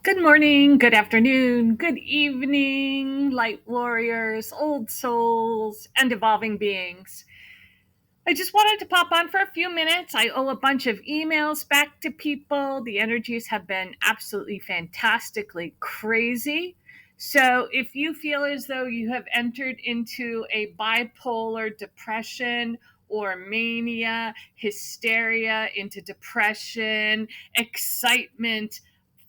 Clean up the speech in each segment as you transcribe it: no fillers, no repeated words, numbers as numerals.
Good morning, good afternoon, good evening, light warriors, old souls, and evolving beings. I just wanted to pop on for a few minutes. I owe a bunch of emails back to people. The energies have been absolutely fantastically crazy. So if you feel as though you have entered into a bipolar depression or mania, hysteria, into depression, excitement,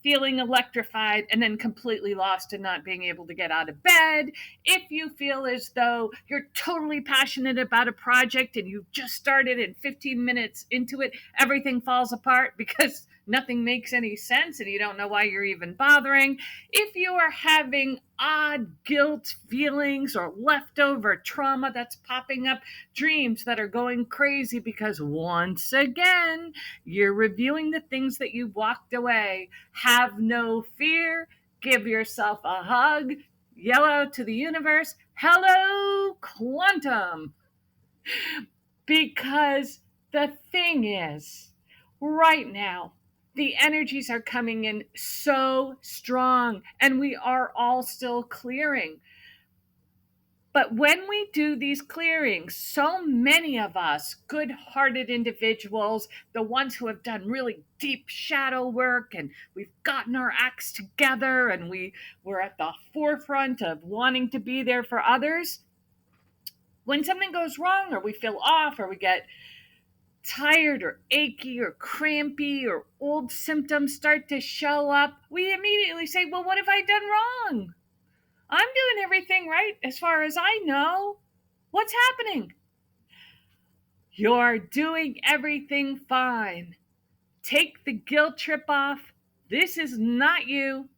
feeling electrified, and then completely lost and not being able to get out of bed, if you feel as though you're totally passionate about a project and you just started and 15 minutes into it, everything falls apart because nothing makes any sense and you don't know why you're even bothering. If you are having odd guilt feelings or leftover trauma that's popping up, dreams that are going crazy because once again, you're reviewing the things that you walked away, have no fear, give yourself a hug, yell out to the universe, hello, quantum. Because the thing is, right now, the energies are coming in so strong, and we are all still clearing. But when we do these clearings, so many of us, good hearted individuals, the ones who have done really deep shadow work and we've gotten our acts together and we're at the forefront of wanting to be there for others, when something goes wrong or we feel off or we get tired or achy or crampy or old symptoms start to show up, we immediately say, well, what have I done wrong? I'm doing everything right as far as I know. What's happening? You're doing everything fine. Take the guilt trip off. This is not you.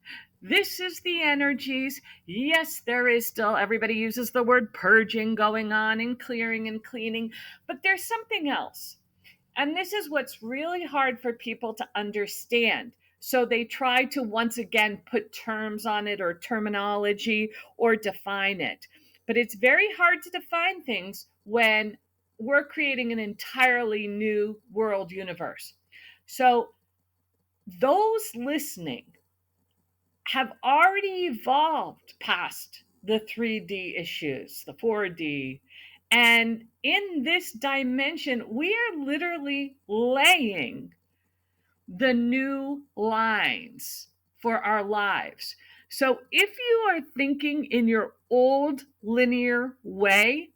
This is the energies. Yes, there is still, everybody uses the word purging going on and clearing and cleaning, but there's something else. And this is what's really hard for people to understand. So they try to once again put terms on it or terminology or define it. But it's very hard to define things when we're creating an entirely new world universe. So those listening have already evolved past the 3D issues, the 4D. And in this dimension, we are literally laying the new lines for our lives. So if you are thinking in your old linear way,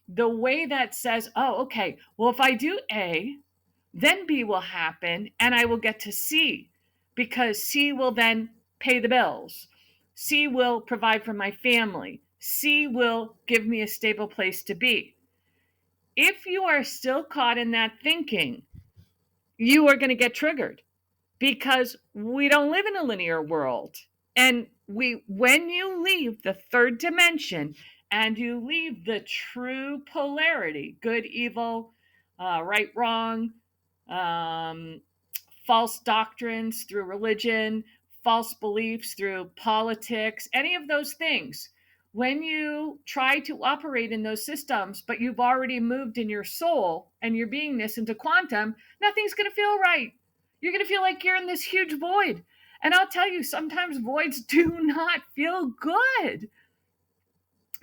the way that says, oh, okay, well, if I do A, then B will happen and I will get to C because C will then pay the bills. C will provide for my family. C will give me a stable place to be. If you are still caught in that thinking, you are going to get triggered because we don't live in a linear world. And when you leave the third dimension and you leave the true polarity, good, evil, right, wrong, um, false doctrines through religion, false beliefs through politics, any of those things. When you try to operate in those systems, but you've already moved in your soul and your beingness into quantum, nothing's going to feel right. You're going to feel like you're in this huge void. And I'll tell you, sometimes voids do not feel good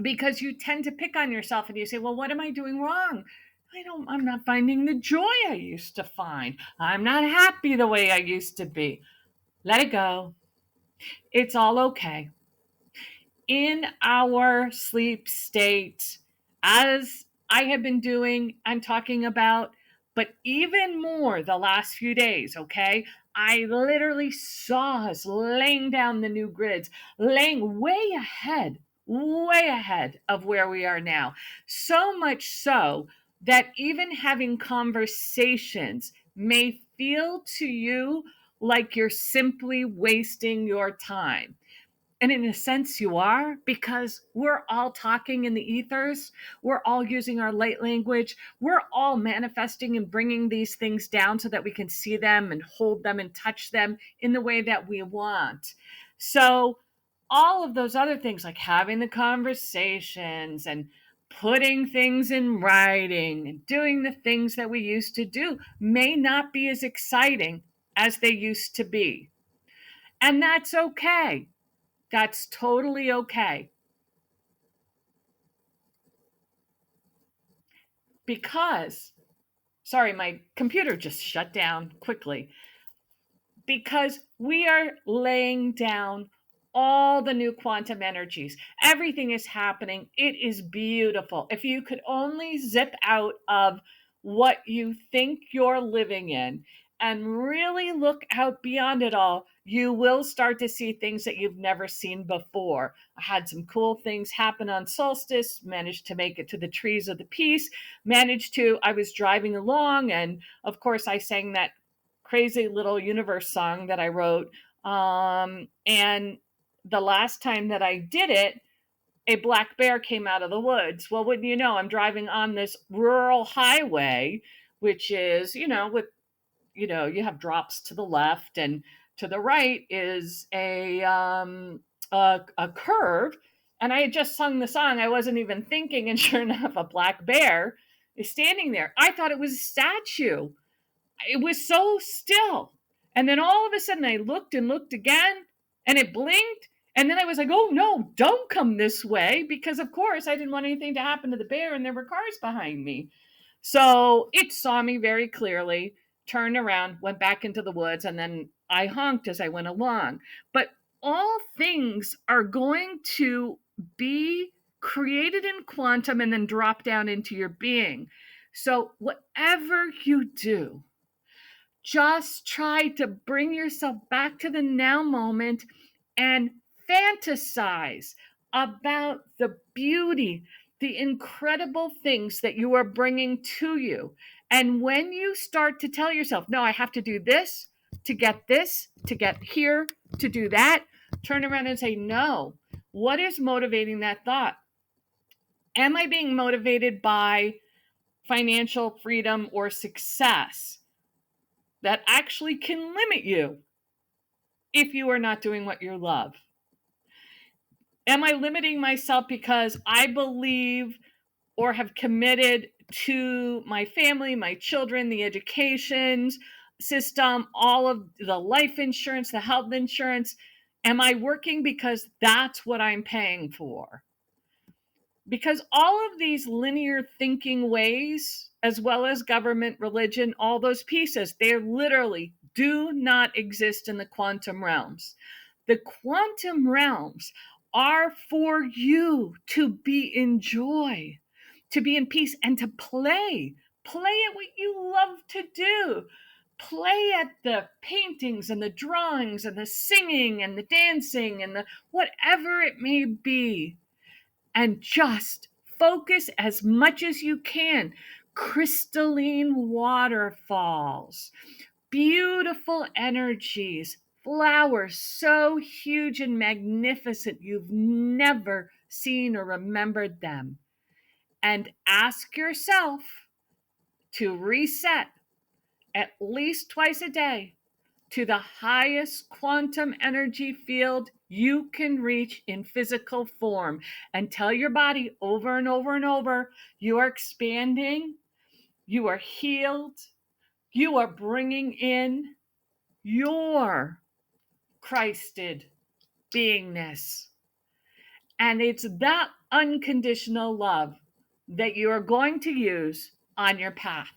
because you tend to pick on yourself and you say, well, what am I doing wrong? I'm not finding the joy I used to find. I'm not happy the way I used to be. Let it go. It's all okay. In our sleep state, as I have been doing and talking about, but even more the last few days, okay? I literally saw us laying down the new grids, laying way ahead of where we are now. So much so that even having conversations may feel to you like you're simply wasting your time. And in a sense, you are, because we're all talking in the ethers. We're all using our light language. We're all manifesting and bringing these things down so that we can see them and hold them and touch them in the way that we want. So, all of those other things, like having the conversations and putting things in writing and doing the things that we used to do, may not be as exciting as they used to be. And that's okay. That's totally okay. Because, sorry, my computer just shut down quickly. Because we are laying down all the new quantum energies. Everything is happening. It is beautiful. If you could only zip out of what you think you're living in and really look out beyond it all, you will start to see things that you've never seen before. I had some cool things happen on solstice, managed to make it to the trees of the peace, I was driving along, and of course, I sang that crazy little universe song that I wrote. And the last time that I did it, a black bear came out of the woods. Well, wouldn't you know, I'm driving on this rural highway, which is, you have drops to the left, and to the right is a curve. And I had just sung the song. I wasn't even thinking, and sure enough, a black bear is standing there. I thought it was a statue. It was so still. And then all of a sudden I looked and looked again, and it blinked. And then I was like, oh no, don't come this way, because of course I didn't want anything to happen to the bear, and there were cars behind me. So it saw me very clearly, turned around, went back into the woods, and then I honked as I went along. But all things are going to be created in quantum and then drop down into your being. So whatever you do, just try to bring yourself back to the now moment and fantasize about the beauty, the incredible things that you are bringing to you. And when you start to tell yourself, no, I have to do this, to get here, to do that, turn around and say, no. What is motivating that thought? Am I being motivated by financial freedom or success that actually can limit you if you are not doing what you love? Am I limiting myself because I believe or have committed to my family, my children, the education system, all of the life insurance, the health insurance? Am I working because that's what I'm paying for? Because all of these linear thinking ways, as well as government, religion, all those pieces, they literally do not exist in the quantum realms. The quantum realms are for you to be in joy, to be in peace, and to play. Play at what you love to do. Play at the paintings and the drawings and the singing and the dancing and the whatever it may be, and just focus as much as you can. Crystalline waterfalls, beautiful energies, flowers so huge and magnificent you've never seen or remembered them. And ask yourself to reset at least twice a day to the highest quantum energy field you can reach in physical form, and tell your body over and over and over, you are expanding, you are healed, you are bringing in your Christed beingness. And it's that unconditional love that you are going to use on your path.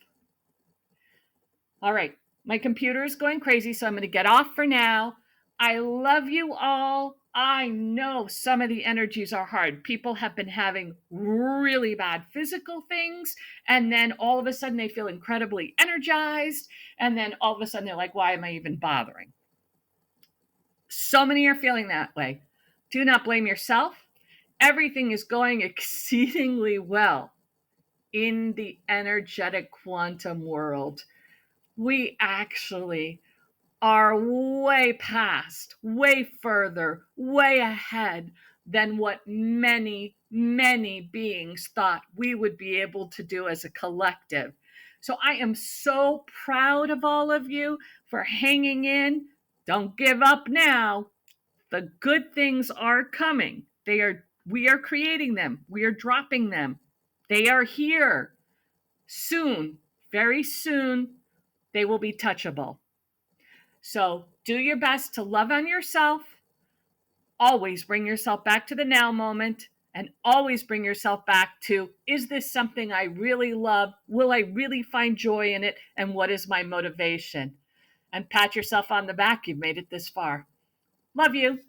All right, my computer is going crazy, so I'm going to get off for now. I love you all. I know some of the energies are hard. People have been having really bad physical things, and then all of a sudden they feel incredibly energized, and then all of a sudden they're like, why am I even bothering? So many are feeling that way. Do not blame yourself. Everything is going exceedingly well in the energetic quantum world. We actually are way past, way further, way ahead than what many, many beings thought we would be able to do as a collective. So I am so proud of all of you for hanging in. Don't give up now. The good things are coming. We are creating them. We are dropping them. They are here. Soon, very soon, they will be touchable. So Do your best to love on yourself. Always bring yourself back to the now moment, and always bring yourself back to, is this something I really love? Will I really find joy in it? And what is my motivation? And pat yourself on the back. You've made it this far. Love you.